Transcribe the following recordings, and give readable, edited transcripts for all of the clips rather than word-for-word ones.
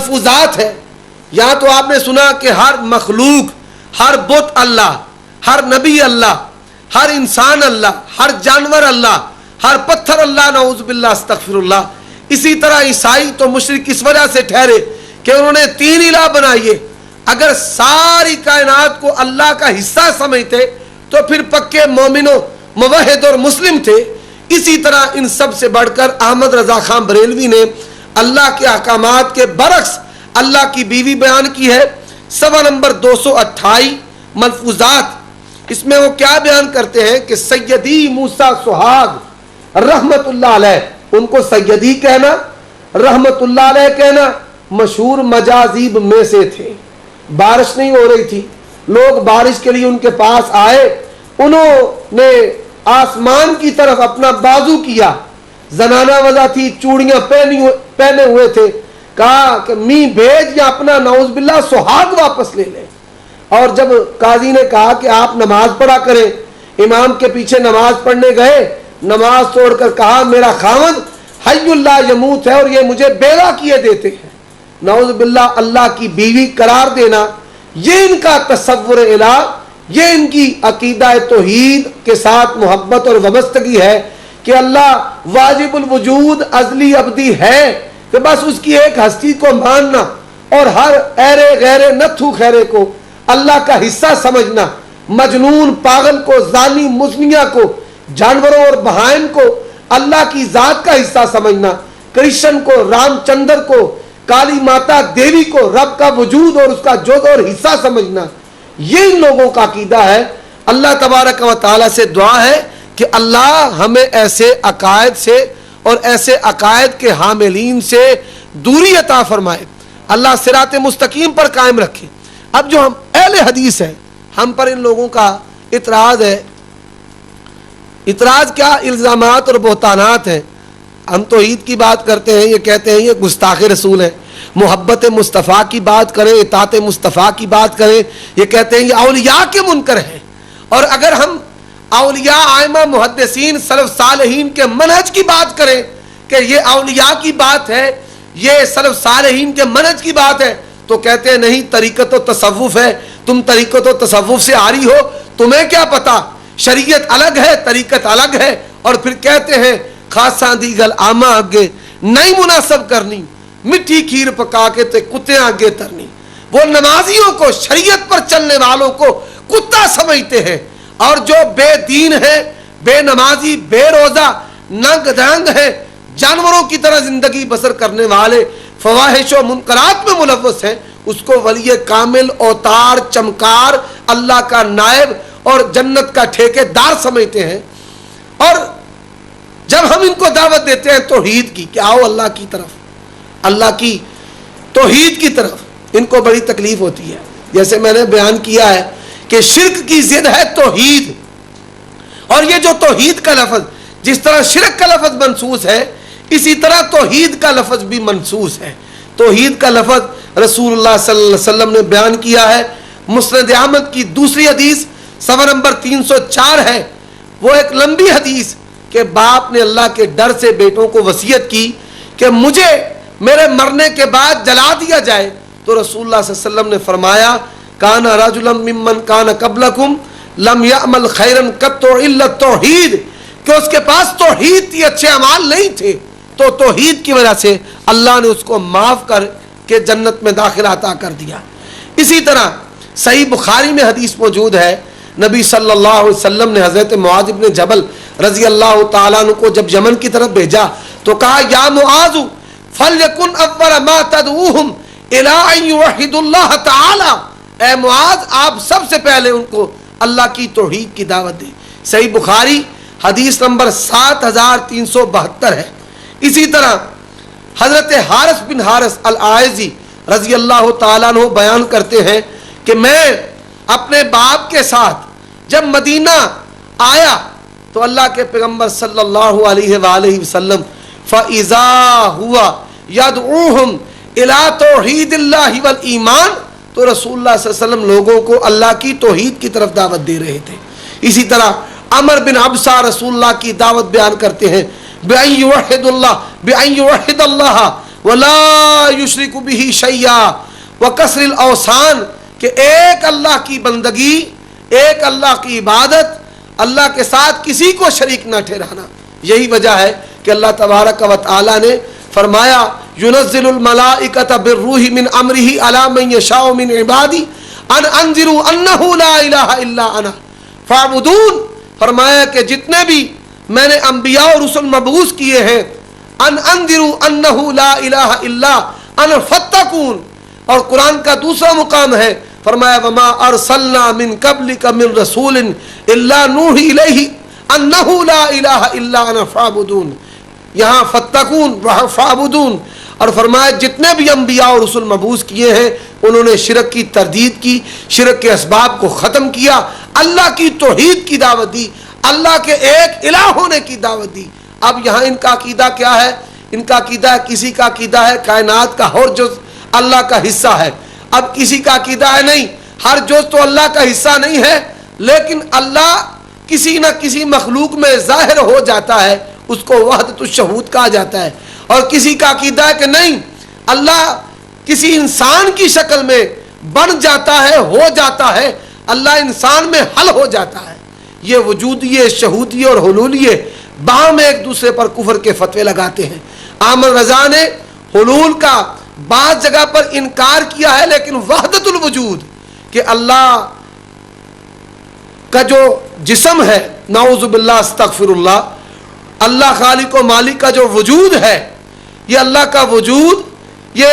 ملفوظات ہیں. یہاں تو آپ نے سنا کہ ہر مخلوق، ہر بت اللہ، ہر نبی اللہ، ہر انسان اللہ، ہر جانور اللہ، ہر پتھر اللہ، نعوذ باللہ استغفر اللہ. اسی طرح عیسائی تو مشرک اس وجہ سے ٹھہرے کہ انہوں نے 3 الہ بنائیے. اگر ساری کائنات کو اللہ کا حصہ سمجھتے تو پھر پکے مومن و موحد اور مسلم تھے. اسی طرح ان سب سے بڑھ کر احمد رضا خان بریلوی نے اللہ کے احکامات کے برعکس اللہ کی بیوی بیان کی ہے. صفحہ نمبر 228 ملفوظات، اس میں وہ کیا بیان کرتے ہیں کہ سیدی موسیٰ سہاگ رحمت اللہ علیہ، ان کو سیدی کہنا، رحمت اللہ علیہ کہنا مشہور مجازیب میں سے تھے. بارش نہیں ہو رہی تھی، لوگ بارش کے لیے ان کے پاس آئے، انہوں نے آسمان کی طرف اپنا بازو کیا، زنانہ وضع تھی، چوڑیاں پہنے ہوئے تھے، کہا کہ می بھیج یا اپنا نعوذ باللہ سہاگ واپس لے لیں. اور جب قاضی نے کہا کہ آپ نماز پڑھا کریں، امام کے پیچھے نماز پڑھنے گئے، نماز توڑ کر کہا میرا خاوند حی اللہ یموت ہے اور یہ مجھے بیوہ کیے دیتے ہیں. نعوذ باللہ اللہ کی بیوی قرار دینا، یہ ان کا تصور الہ، یہ ان کی عقیدہ توحید کے ساتھ محبت اور وابستگی ہے کہ اللہ واجب الوجود ازلی ابدی ہے، کہ بس اس کی ایک ہستی کو ماننا اور ہر ایرے غیرے نتھو خیرے کو اللہ کا حصہ سمجھنا، مجنون پاگل کو، زانی مزنیہ کو، جانوروں اور بہائم کو اللہ کی ذات کا حصہ سمجھنا، کرشن کو، رام چندر کو، کالی ماتا دیوی کو رب کا وجود اور اس کا جز اور حصہ سمجھنا، یہ ان لوگوں کا عقیدہ ہے. اللہ تبارک و تعالیٰ سے دعا ہے کہ اللہ ہمیں ایسے عقائد سے اور ایسے عقائد کے حاملین سے دوری عطا فرمائے، اللہ صراط مستقیم پر قائم رکھے. اب جو ہم اہل حدیث ہیں، ہم پر ان لوگوں کا اعتراض ہے. اعتراض کیا؟ الزامات اور بہتانات ہیں. ہم توحید کی بات کرتے ہیں، یہ کہتے ہیں یہ گستاخ رسول ہے. محبت مصطفیٰ کی بات کریں، اطاعت مصطفیٰ کی بات کریں، یہ کہتے ہیں یہ اولیاء کے منکر ہیں. اور اگر ہم اولیاء، ائمہ، محدثین، سلف صالحین کے منہج کی بات کریں کہ یہ اولیاء کی بات ہے، یہ سلف صالحین کے منہج کی بات ہے، تو کہتے ہیں نہیں، طریقت و تصوف ہے، تم طریقت و تصوف سے آ رہی ہو، تمہیں کیا پتا، شریعت الگ ہے، طریقت الگ ہے. اور پھر کہتے ہیں خاصاں دی گل آما اگے نہیں مناسب کرنی، مٹھی کھیر پکا کے تے کتے آگے ترنی. وہ نمازیوں کو، شریعت پر چلنے والوں کو کتا سمجھتے ہیں، اور جو بے دین ہے، بے نمازی، بے روزہ، ننگ دنگ ہے، جانوروں کی طرح زندگی بسر کرنے والے، فواحش و منکرات میں ملوث ہیں، اس کو ولی کامل، اوتار، چمکار، اللہ کا نائب اور جنت کا ٹھیکے دار سمجھتے ہیں. اور جب ہم ان کو دعوت دیتے ہیں توحید کی کہ آؤ اللہ کی طرف، اللہ کی توحید کی طرف، ان کو بڑی تکلیف ہوتی ہے. جیسے میں نے بیان کیا ہے کہ شرک کی ضد ہے توحید، اور یہ جو توحید کا لفظ، جس طرح شرک کا لفظ منسوس ہے، اسی طرح توحید کا لفظ بھی منسوس ہے. توحید کا لفظ رسول اللہ صلی اللہ علیہ وسلم نے بیان کیا ہے. مسند احمد کی دوسری حدیث صفحہ نمبر 304 ہے. وہ ایک لمبی حدیث کہ باپ نے اللہ کے ڈر سے بیٹوں کو وصیت کی کہ مجھے میرے مرنے کے بعد جلا دیا جائے، تو رسول اللہ صلی اللہ علیہ وسلم نے فرمایا کان رجلا ممن کان قبلکم لم یعمل خیرا قط الا التوحید، کہ اس کے پاس توحید کی اچھے اعمال نہیں تھے، تو توحید کی وجہ سے اللہ نے اس کو معاف کر کے جنت میں داخلہ عطا کر دیا. اسی طرح صحیح بخاری میں حدیث موجود ہے، نبی صلی اللہ علیہ وسلم نے حضرت معاذ بن جبل رضی اللہ تعالیٰ عنہ کو جب یمن کی طرف بھیجا تو کہا یا معاذ فلیکن اول ما تدعوہم الی ان یوحدوا اللہ تعالی، اے معاذ آپ سب سے پہلے ان کو اللہ کی توحید کی دعوت دیں. صحیح بخاری حدیث نمبر 7372 ہے. اسی طرح حضرت حارث بن حارث العائزی رضی اللہ تعالیٰ عنہ بیان کرتے ہیں کہ میں اپنے باپ کے ساتھ جب مدینہ آیا تو اللہ کے پیغمبر صلی اللہ علیہ وآلہ وسلم فَإِذَا هُوَ يَدْعُوهُمْ إِلَىٰ تَوْحِيدِ اللَّهِ وَالْإِيمَانِ، تو رسول اللہ صلی اللہ علیہ وسلم لوگوں کو اللہ کی توحید کی طرف دعوت دے رہے تھے. اسی طرح عمر بن عبسہ رسول اللہ کی دعوت بیان کرتے ہیں بِأَن يُوحِدُ اللَّهَ वला युशरिकु बिही शैया व कसरिल औसान, कि एक अल्लाह की बंदगी, एक अल्लाह की इबादत, अल्लाह के साथ किसी को शरीक न ठहराना। यही वजह है कि अल्लाह तबारक व तआला ने फरमाया युनज़्ज़िलुल मलाइकता बिर्रूहि मिन अम्रिही अला मन यशाउ मिन इबादी अन अंज़िरू अन्नहु ला इलाहा इल्ला अना फ़अबुदून। फरमाया कि जितने भी मैंने अंबिया और रसूल मबऊस किए हैं, अन अंज़िरू अन्नहु ला इलाहा इल्ला अना फत्तकून। और कुरान का दूसरा मुकाम है, फरमाया वमा अरसलना मिन क़ब्लिका मिन रसूलिन इल्ला नूही इलैहि अन्नहु ला इलाहा इल्ला अना फ़अबुदून। यहाँ फत्तकून वहाँ फ़अबुदून। और फरमाया जितने भी अंबिया और रसूल मबूस किए हैं उन्होंने शिरक की तरदीद की, शिरक के असबाब को ख़त्म किया, अल्लाह की तौहीद की दावत दी, अल्लाह के एक इलाह होने की दावत दी। अब यहाँ इनका अकीदा क्या है? इनका अकीदा, किसी का अकीदा है कायनात का हर जुज़ अल्लाह का हिस्सा है। अब किसी का अकीदा है नहीं, हर जुज़ तो अल्लाह का हिस्सा नहीं है, लेकिन अल्लाह किसी न किसी मखलूक में ज़ाहिर हो जाता है, उसको वहदतुश शहूद कहा जाता है। और किसी का अकीदा है कि नहीं, अल्लाह किसी इंसान की शक्ल में बन जाता है, हो जाता है, अल्लाह इंसान में हल हो जाता है। ये वजूदिये, शहूदिये और हुलूलिये बाहम एक दूसरे पर कुफर के फतवे लगाते हैं। अहमद रजा ने हुलूल का बाज़ जगह पर इनकार किया है, लेकिन वहदतुल वजूद कि अल्लाह का जो जिस्म है, नाऊज़ु बिल्लाह अस्तगफिरुल्लाह, अल्लाह खालिक व मालिक का जो वजूद है, ये अल्लाह का वजूद, ये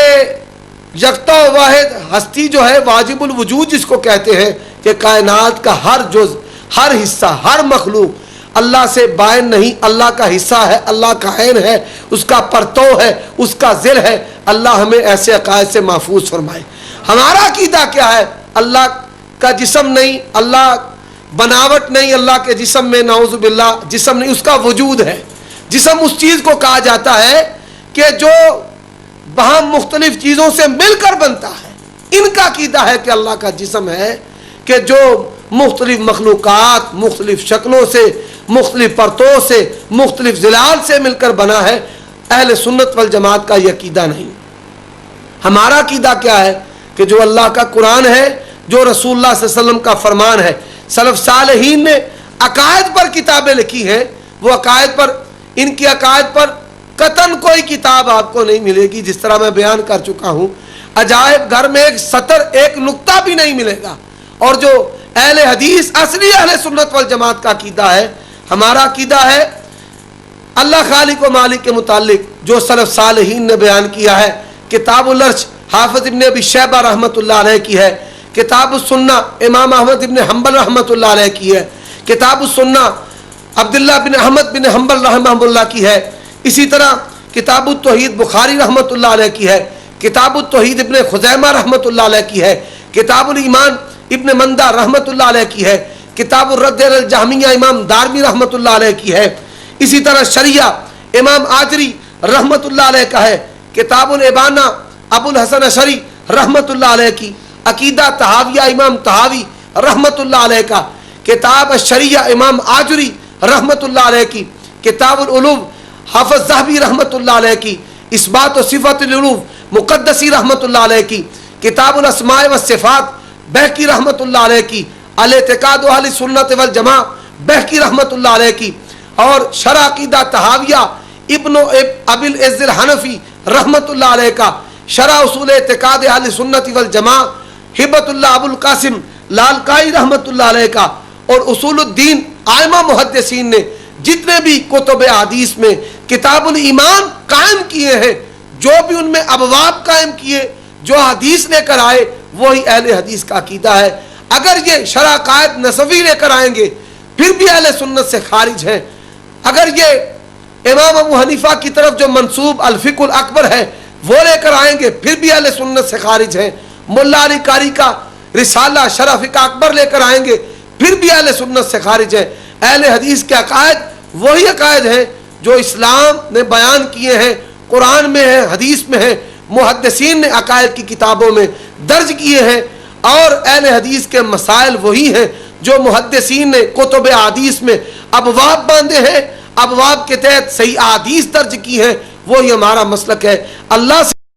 यकता वाहिद हस्ती जो है, वाजिबुल वजूद जिसको कहते हैं, कि कायनात का हर जुज़, हर हिस्सा, हर मखलूक अल्लाह से बायन नहीं, अल्लाह का हिस्सा है, अल्लाह का ऐन है, उसका परतो है, उसका ज़िल है। अल्लाह हमें ऐसे अकायद से महफूज फरमाए। हमारा अकीदा क्या है? अल्लाह का जिस्म नहीं, अल्लाह बनावट नहीं, अल्लाह के जिस्म में नाउज़ु बिल्लाह जिस्म नहीं, उसका वजूद है। जिस्म उस चीज़ को कहा जाता है कि जो वहाँ मुख्तलिफ चीज़ों से मिलकर बनता है। इनका अकीदा है कि अल्लाह का जिस्म है कि जो मुख्तलिफ मखलूक़ात, मुख्तलिफ शक्लों से, मुख्तलिफ परतों से, मुख्तलिफ ज़िलाल से मिलकर बना है। अहले सुन्नत वल जमात का यह अकीदा नहीं। हमारा अकीदा क्या है कि जो अल्लाह का कुरान है, जो रसूलुल्लाह सल्लल्लाहु अलैहि वसल्लम का फरमान है, सलफ़ सालिहीन ने अकायद पर किताबें लिखी हैं, वो अकायद पर, इनकी अकायद पर कतन कोई किताब आपको नहीं मिलेगी। जिस तरह मैं बयान कर चुका हूँ, अजायब घर में एक सतर, एक नुक्ता भी नहीं मिलेगा। और जो अहले हदीस, असली अहले सुन्नत वल जमात का अकीदा है, हमारा अकीदा है अल्लाह खालिक व मालिक के मुतालिक जो सलफ़ सालिहीन ने बयान किया है। किताबुल अर्श हाफिज़ इब्न अबी शैबा रहमतुल्लाह अलैह की है। किताबुस सुन्ना इमाम अहमद इब्न हम्बल रहमतुल्लाह अलैह की है। किताबुस सुन्ना अब्दुल्लाह बिन अहमद बिन हम्बल रहमतुल्लाह की है। इसी तरह किताबुत तौहीद बुखारी रहमतुल्लाह अलैह की है। किताबुत तौहीद इब्न खुज़ैमा रहमतुल्लाह अलैह की है। किताबुल ईमान इब्न मंदा रहमतुल्लाह अलैह की है। किताबुर रद्द अल जहमिया इमाम दारमी रहमतुल्लाह अलैह की है। इसी तरह शरिया इमाम आजरी रहमतुल्लाह अलैह का है। किताबुल इबाना अबुल हसन अशरी रहमतुल्लाह अलैह की। अकीदा तहाविया इमाम तहावी रहमतुल्लाह अलैह का। किताब शरिया इमाम आजरी रहमतुल्लाह अलैह की। किताबुल उलूम हाफिज़ ज़हबी रहमतुल्लाह अलैह की। इस्बात व सिफ़ातुल उलूम मुक़द्दसी रहमतुल्लाह अलैह की। किताबुल अस्माए व सिफ़ात बहकी रहमतुल्लाह अलैह की। अल इतिक़ाद अहले सुन्नत वल जमा बहकी रहमतुल्लाह अलैह की। और शरह अक़ीदा तहाविया इब्न अबिल इज़्ज़िल हनफी रहमतुल्लाह अलैह का। शरह उसूल इतिक़ाद अहले सुन्नत वल जमा हिबतुल्लाह अबुल कासिम लालकाई रहमतुल्लाह अलैह का। और उसूलुद्दीन आइमा मुहद्दिसीन ने जितने भी कुतुब हदीस में किताबुल ईमान कायम किए हैं, जो भी उनमें अबवाब कायम किए, जो हदीस लेकर आए, वही अहले हदीस का अकीदा है। अगर ये शरह कायद नसवी लेकर आएंगे फिर भी अहले सुन्नत से खारिज हैं। अगर ये इमाम अबू हनीफा की तरफ जो मंसूब अल फ़िक़्हुल अकबर है वो लेकर आएंगे फिर भी अहले सुन्नत से खारिज हैं। मुल्ला अली कारी का रिसाला शरह फ़िक़्ह अकबर लेकर आएंगे फिर भी अहले सुन्नत से खारिज हैं। अहले हदीस के अकायद वही अकायद हैं जो इस्लाम ने बयान किए हैं, कुरान में है, हदीस में है, मुहद्दिसीन ने अकायद की किताबों में दर्ज किए हैं। और अहले हदीस के मसाइल वही हैं जो मुहद्दिसीन ने कुतुब हदीस में अबवाब बांधे हैं, अबवाब के तहत सही अहादीस दर्ज की हैं, وہی ہمارا مسلک ہے. اللہ